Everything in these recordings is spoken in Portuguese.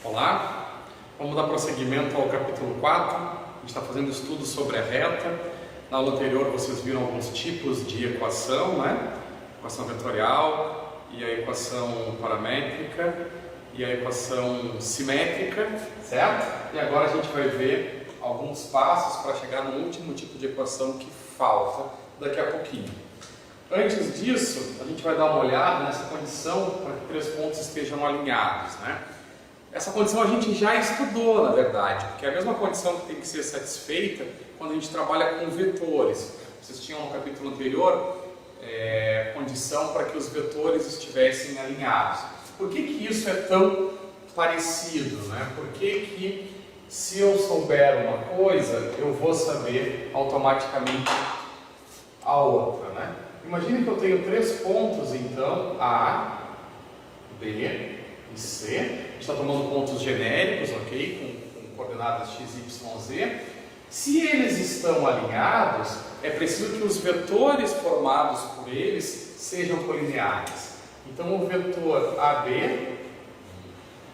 Olá, vamos dar prosseguimento ao capítulo 4. A gente está fazendo estudo sobre a reta. Na aula anterior vocês viram alguns tipos de equação, né? Equação vetorial e a equação paramétrica e a equação simétrica, certo? E agora a gente vai ver alguns passos para chegar no último tipo de equação que falta daqui a pouquinho. Antes disso, a gente vai dar uma olhada nessa condição para que três pontos estejam alinhados, né? Essa condição a gente já estudou, na verdade, porque é a mesma condição que tem que ser satisfeita quando a gente trabalha com vetores. Vocês tinham no capítulo anterior condição para que os vetores estivessem alinhados. Por que isso é tão parecido, né? Por que se eu souber uma coisa, eu vou saber automaticamente a outra, né? Imagine que eu tenho três pontos, então, A, B e C. A gente está tomando pontos genéricos, ok? Com coordenadas x, y, z. Se eles estão alinhados, é preciso que os vetores formados por eles sejam colineares. Então, o vetor AB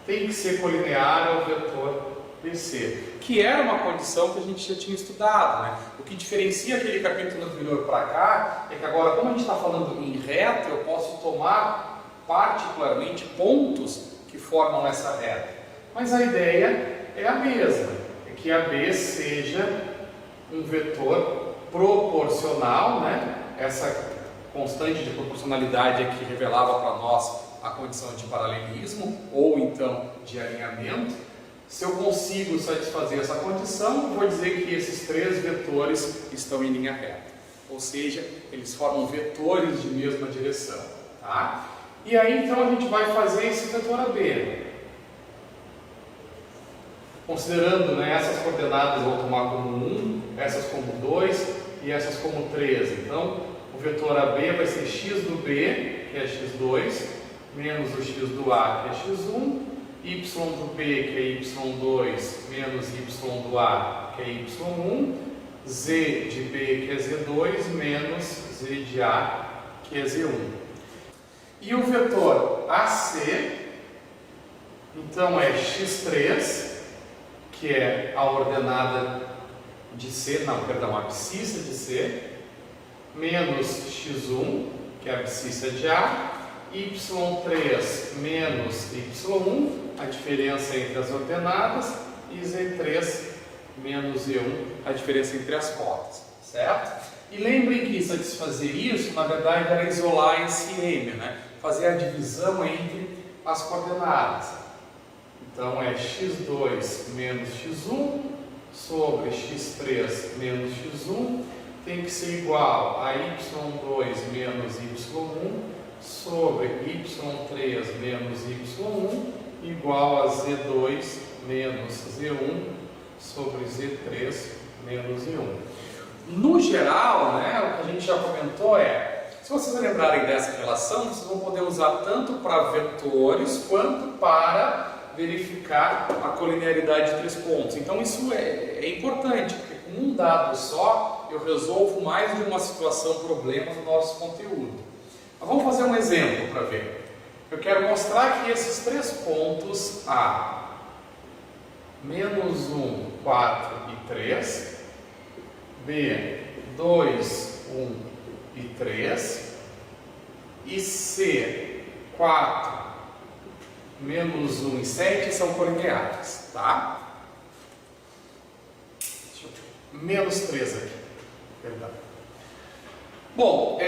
tem que ser colinear ao vetor BC, que era uma condição que a gente já tinha estudado, né? O que diferencia aquele capítulo anterior para cá é que agora, como a gente está falando em reta, eu posso tomar particularmente pontos que formam essa reta. Mas a ideia é a mesma, é que a B seja um vetor proporcional, né? Essa constante de proporcionalidade é que revelava para nós a condição de paralelismo ou então de alinhamento. Se eu consigo satisfazer essa condição, eu vou dizer que esses três vetores estão em linha reta. Ou seja, eles formam vetores de mesma direção, tá? E aí então a gente vai fazer esse vetor AB. Considerando, né, essas coordenadas, eu vou tomar como 1, essas como 2 e essas como 3. Então, o vetor AB vai ser x do B, que é x2, menos o x do A, que é x1, y do B, que é y2, menos y do A, que é y1, z de B, que é z2, menos z de A, que é z1. E o vetor AC, então é x3, que é a ordenada de C, não, perdão, a abscissa de C, menos x1, que é a abscissa de A, y3 menos y1, a diferença entre as ordenadas, e z3 menos z1, a diferença entre as cotas, certo? E lembrem que satisfazer isso, na verdade, era isolar esse M, né? Fazer a divisão entre as coordenadas. Então é x2 menos x1 sobre x3 menos x1 tem que ser igual a y2 menos y1 sobre y3 menos y1 igual a z2 menos z1 sobre z3 menos z1. No geral, né, o que a gente já comentou se vocês lembrarem dessa relação, vocês vão poder usar tanto para vetores quanto para verificar a colinearidade de três pontos. Então isso é importante, porque com um dado só eu resolvo mais de uma situação, problema no nosso conteúdo. Mas vamos fazer um exemplo para ver. Eu quero mostrar que esses três pontos A, menos 1, 4 e 3, B, 2, 1 e 3, e C, 4, menos 1 e 7 são colineares, tá? Menos 3 aqui, perdão. Bom,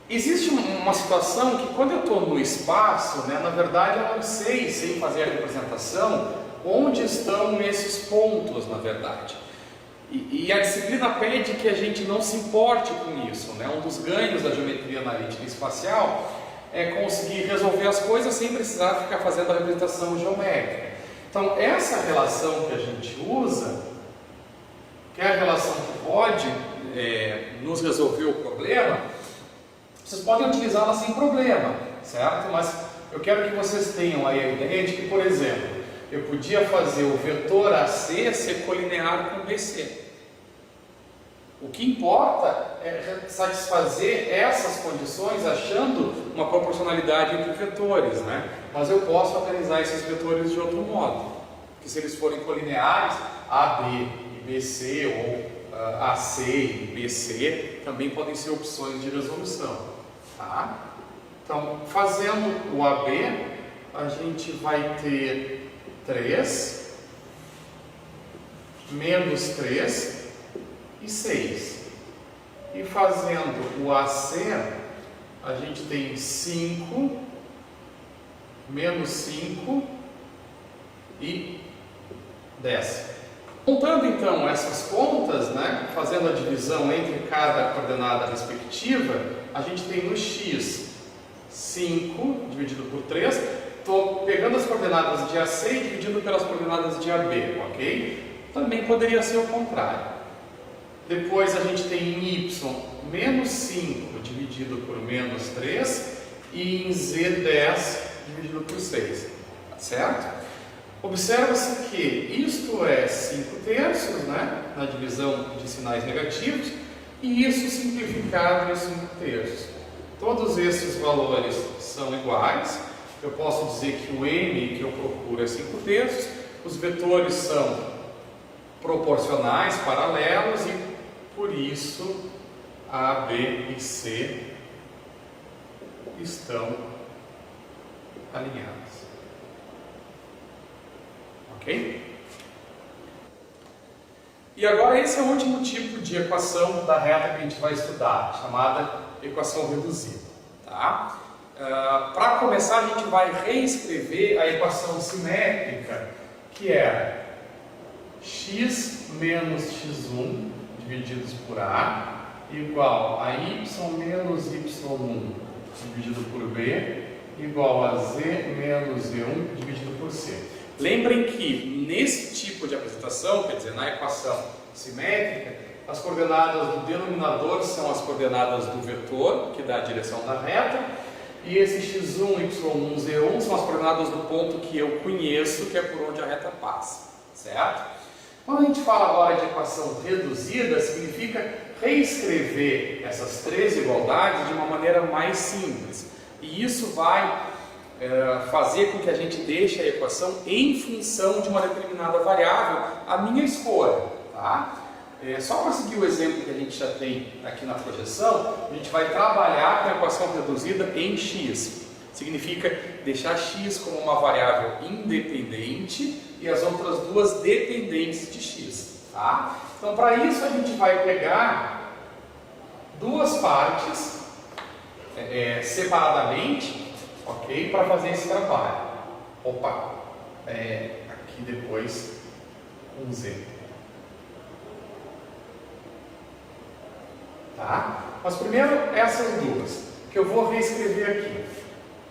existe uma situação que quando eu estou no espaço, né, na verdade eu não sei, sem fazer a representação, onde estão esses pontos, na verdade. E a disciplina pede que a gente não se importe com isso, né? Um dos ganhos da geometria analítica espacial é conseguir resolver as coisas sem precisar ficar fazendo a representação geométrica. Então, essa relação que a gente usa, que é a relação que pode nos resolver o problema, vocês podem utilizá-la sem problema, certo? Mas eu quero que vocês tenham aí a ideia de que, por exemplo, eu podia fazer o vetor AC ser colinear com BC. O que importa é satisfazer essas condições achando uma proporcionalidade entre vetores, né? Mas eu posso organizar esses vetores de outro modo. Porque se eles forem colineares, AB e BC ou AC e BC também podem ser opções de resolução. Tá? Então, fazendo o AB, a gente vai ter 3, menos 3 e 6. E fazendo o AC, a gente tem 5, menos 5 e 10. Contando então essas contas, né, fazendo a divisão entre cada coordenada respectiva, a gente tem no x 5 dividido por 3. Estou pegando as coordenadas de AC e dividindo pelas coordenadas de AB, ok? Também poderia ser o contrário. Depois a gente tem em y menos 5 dividido por menos 3 e em z 10 dividido por 6, tá certo? Observa-se que isto é 5 terços, né, na divisão de sinais negativos, e isso simplificado em 5 terços. Todos esses valores são iguais. Eu posso dizer que o m que eu procuro é 5 terços, os vetores são proporcionais, paralelos, e por isso A, B e C estão alinhados. Ok? E agora esse é o último tipo de equação da reta que a gente vai estudar, chamada equação reduzida. Tá? Para começar, a gente vai reescrever a equação simétrica, que é x menos x1 divididos por a igual a y menos y1 dividido por b igual a z menos z1 dividido por c. Lembrem que nesse tipo de apresentação, quer dizer, na equação simétrica, as coordenadas do denominador são as coordenadas do vetor, que dá a direção da reta, e esse x1, y1, z1 são as coordenadas do ponto que eu conheço, que é por onde a reta passa, certo? Quando a gente fala agora de equação reduzida, significa reescrever essas três igualdades de uma maneira mais simples. E isso vai fazer com que a gente deixe a equação em função de uma determinada variável, a minha escolha. Tá? Só para seguir o exemplo que a gente já tem aqui na projeção, a gente vai trabalhar com a equação reduzida em x. Significa deixar x como uma variável independente e as outras duas dependentes de x. Tá? Então, para isso, a gente vai pegar duas partes separadamente, ok? Para fazer esse trabalho. Opa! Aqui depois um z. Tá? Mas primeiro essas duas, que eu vou reescrever aqui.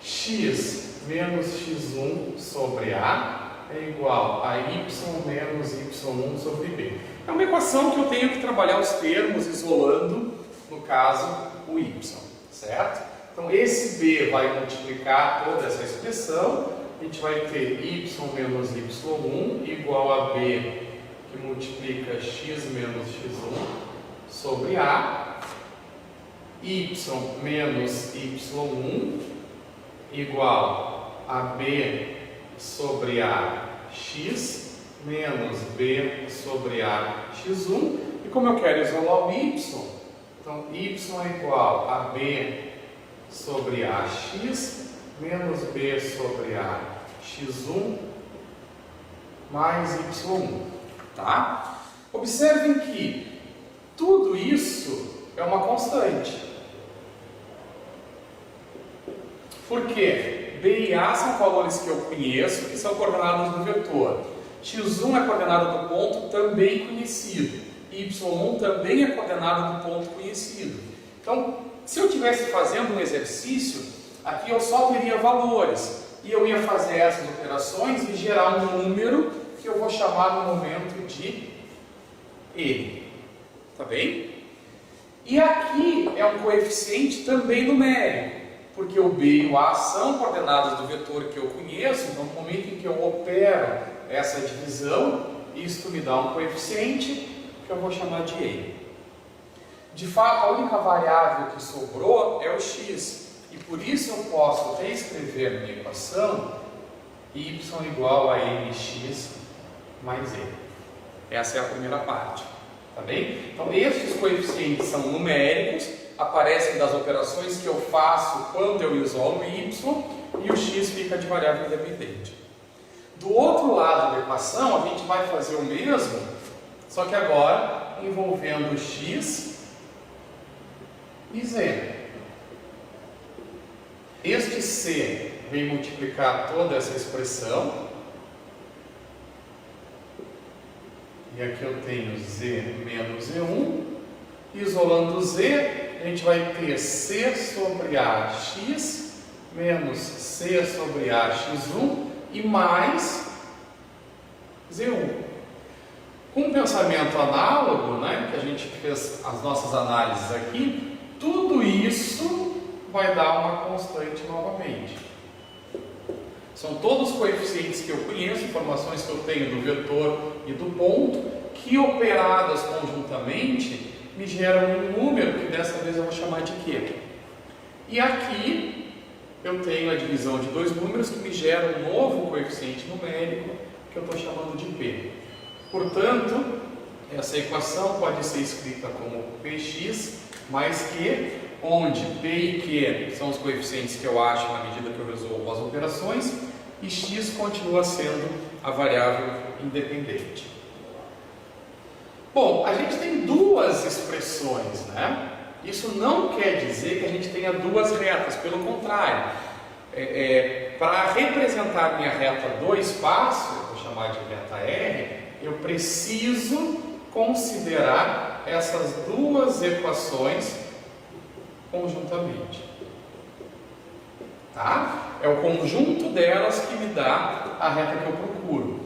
X menos x1 sobre a é igual a y menos y1 sobre b. É uma equação que eu tenho que trabalhar os termos isolando, no caso, o y, certo? Então esse b vai multiplicar toda essa expressão, a gente vai ter y menos y1 igual a b, que multiplica x menos x1 sobre a, y menos y1 igual a b sobre a x menos b sobre a x1. E como eu quero isolar o y, então y é igual a b sobre a x menos b sobre a x1 mais y1. Tá? Observem que tudo isso é uma constante. Por quê? B e A são valores que eu conheço, que são coordenadas do vetor. x1 é coordenada do ponto também conhecido. y1 também é coordenada do ponto conhecido. Então, se eu estivesse fazendo um exercício, aqui eu só teria valores. E eu ia fazer essas operações e gerar um número que eu vou chamar no momento de N. Tá bem? E aqui é um coeficiente também numérico, porque o B e o A são coordenadas do vetor que eu conheço, então no momento em que eu opero essa divisão, isto me dá um coeficiente que eu vou chamar de N. De fato, a única variável que sobrou é o x, e por isso eu posso reescrever minha equação y igual a mx mais e. Essa é a primeira parte, tá bem? Então, estes coeficientes são numéricos, aparecem das operações que eu faço quando eu isolo y, e o x fica de variável independente. Do outro lado da equação, a gente vai fazer o mesmo, só que agora envolvendo x e z. Este c vem multiplicar toda essa expressão. E aqui eu tenho z menos z1. Isolando z, a gente vai ter c sobre ax menos c sobre ax1 e mais z1. Com um pensamento análogo, né, que a gente fez as nossas análises aqui, tudo isso vai dar uma constante novamente. São todos coeficientes que eu conheço, informações que eu tenho do vetor e do ponto, que operadas conjuntamente me geram um número que dessa vez eu vou chamar de Q. E aqui eu tenho a divisão de dois números que me geram um novo coeficiente numérico que eu estou chamando de P. Portanto, essa equação pode ser escrita como Px mais Q, onde P e Q são os coeficientes que eu acho na medida que eu resolvo as operações, e x continua sendo a variável independente. Bom, a gente tem duas expressões, né? Isso não quer dizer que a gente tenha duas retas, pelo contrário. Para representar minha reta do espaço, vou chamar de reta R, eu preciso considerar essas duas equações conjuntamente. Tá? É o conjunto delas que me dá a reta que eu procuro.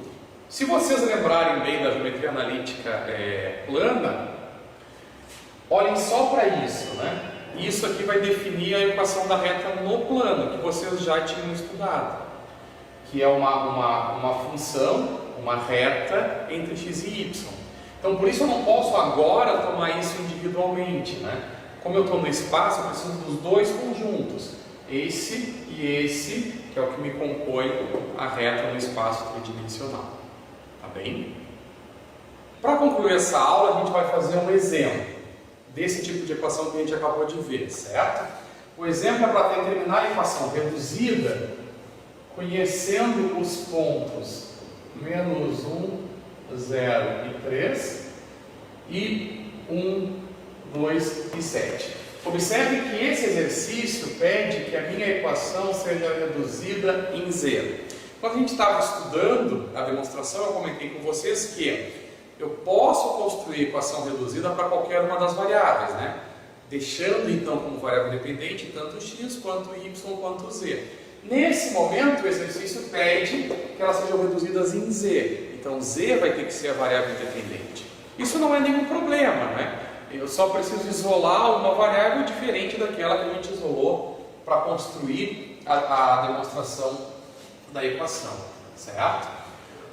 Se vocês lembrarem bem da geometria analítica plana, olhem só para isso, né? Isso aqui vai definir a equação da reta no plano, que vocês já tinham estudado, que é uma função, uma reta entre x e y. Então, por isso eu não posso agora tomar isso individualmente, né? Como eu estou no espaço, eu preciso dos dois conjuntos, esse e esse, que é o que me compõe a reta no espaço tridimensional. Tá bem? Para concluir essa aula, a gente vai fazer um exemplo desse tipo de equação que a gente acabou de ver, certo? O exemplo é para determinar a equação reduzida conhecendo os pontos menos 1, 0 e 3 e 1, 2 e 7. Observe que esse exercício pede que a minha equação seja reduzida em zero. Quando a gente estava estudando a demonstração, eu comentei com vocês que eu posso construir equação reduzida para qualquer uma das variáveis, né? Deixando então como variável independente tanto x quanto y quanto z. Nesse momento o exercício pede que elas sejam reduzidas em z. Então z vai ter que ser a variável independente. Isso não é nenhum problema, né? Eu só preciso isolar uma variável diferente daquela que a gente isolou para construir a demonstração da equação, certo?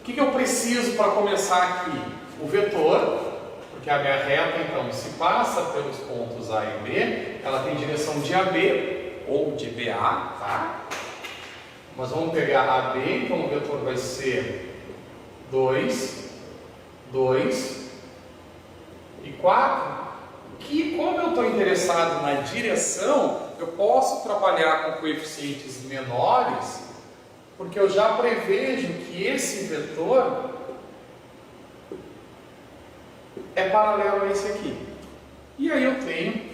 O que eu preciso para começar aqui? O vetor, porque a minha reta então se passa pelos pontos A e B, ela tem direção de AB ou de BA, tá? Mas vamos pegar AB, então o vetor vai ser 2, 2 e 4, que como eu estou interessado na direção, eu posso trabalhar com coeficientes menores, porque eu já prevejo que esse vetor é paralelo a esse aqui. E aí eu tenho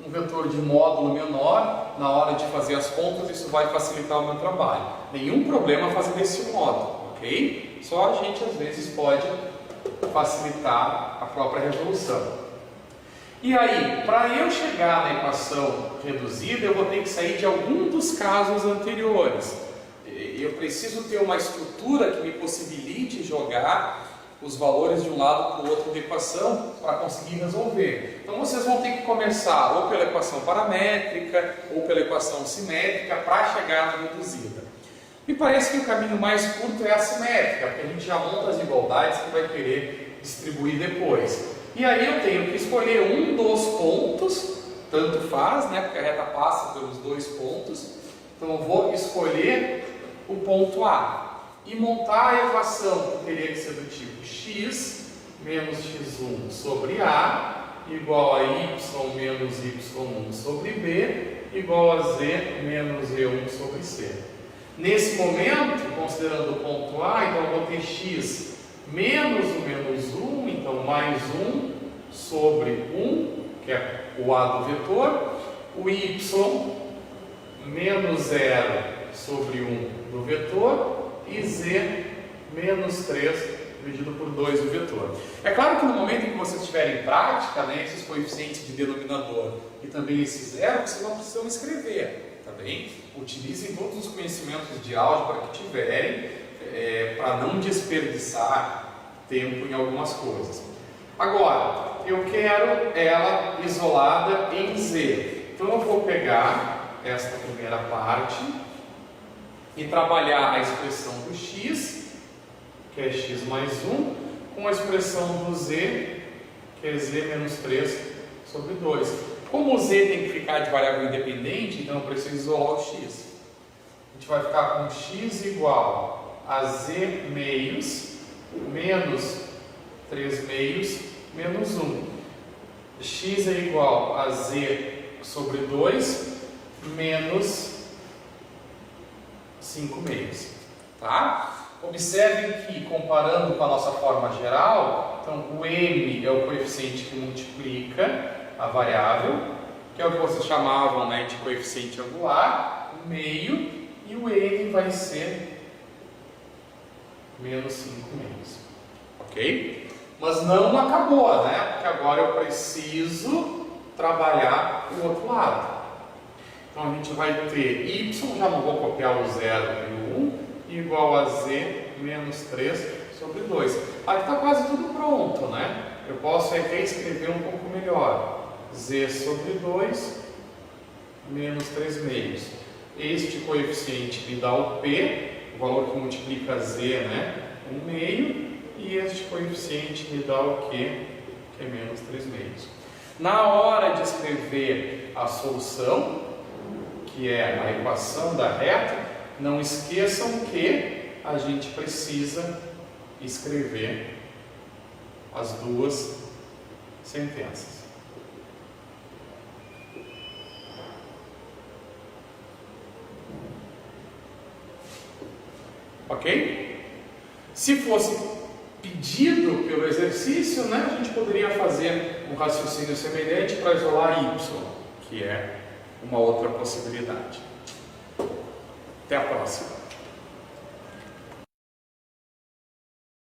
um vetor de módulo menor, na hora de fazer as contas isso vai facilitar o meu trabalho. Nenhum problema fazer desse modo, ok? Só a gente às vezes pode facilitar a própria resolução. E aí, para eu chegar na equação reduzida, eu vou ter que sair de algum dos casos anteriores. Eu preciso ter uma estrutura que me possibilite jogar os valores de um lado para o outro da equação para conseguir resolver. Então vocês vão ter que começar ou pela equação paramétrica ou pela equação simétrica para chegar na reduzida. Me parece que o caminho mais curto é a simétrica, porque a gente já monta as igualdades que vai querer distribuir depois. E aí eu tenho que escolher um dos pontos, tanto faz, né? Porque a reta passa pelos dois pontos. Então eu vou escolher o ponto A e montar a equação que teria que ser do tipo x menos x1 sobre A igual a y menos y1 sobre B igual a z menos z1 sobre c. Nesse momento, considerando o ponto A, então eu vou ter x menos o menos 1, então mais 1 sobre 1, que é o A do vetor, o y menos 0 sobre 1 do vetor e z menos 3 dividido por 2 do vetor. É claro que no momento em que vocês tiverem prática, né, esses coeficientes de denominador e também esse zero, vocês não precisam escrever, tá bem? Utilizem todos os conhecimentos de álgebra que tiverem para não desperdiçar tempo em algumas coisas. Agora, eu quero ela isolada em z. Então eu vou pegar esta primeira parte e trabalhar a expressão do x, que é x mais 1, com a expressão do z, que é z menos 3 sobre 2. Como o z tem que ficar de variável independente, então eu preciso isolar o x. A gente vai ficar com x igual a z meios menos 3 meios menos 1. X é igual a z sobre 2 menos 5 meios. Tá? Observem que, comparando com a nossa forma geral, então o m é o coeficiente que multiplica a variável, que é o que vocês chamavam, né, de coeficiente angular, o meio, e o n vai ser menos 5 meios. Ok? Mas não acabou, né? Porque agora eu preciso trabalhar o outro lado. Então a gente vai ter y, já não vou copiar o 0 e o 1, igual a z menos 3 sobre 2. Aqui está quase tudo pronto, né? Eu posso até escrever um pouco melhor. Z sobre 2 menos 3 meios. Este coeficiente me dá o P, o valor que multiplica z, né? 1 meio. E este coeficiente me dá o Q, que é menos 3 meios. Na hora de escrever a solução, que é a equação da reta, não esqueçam que a gente precisa escrever as duas sentenças. Ok? Se fosse pedido pelo exercício, né, a gente poderia fazer um raciocínio semelhante para isolar y, que é uma outra possibilidade. Até a próxima.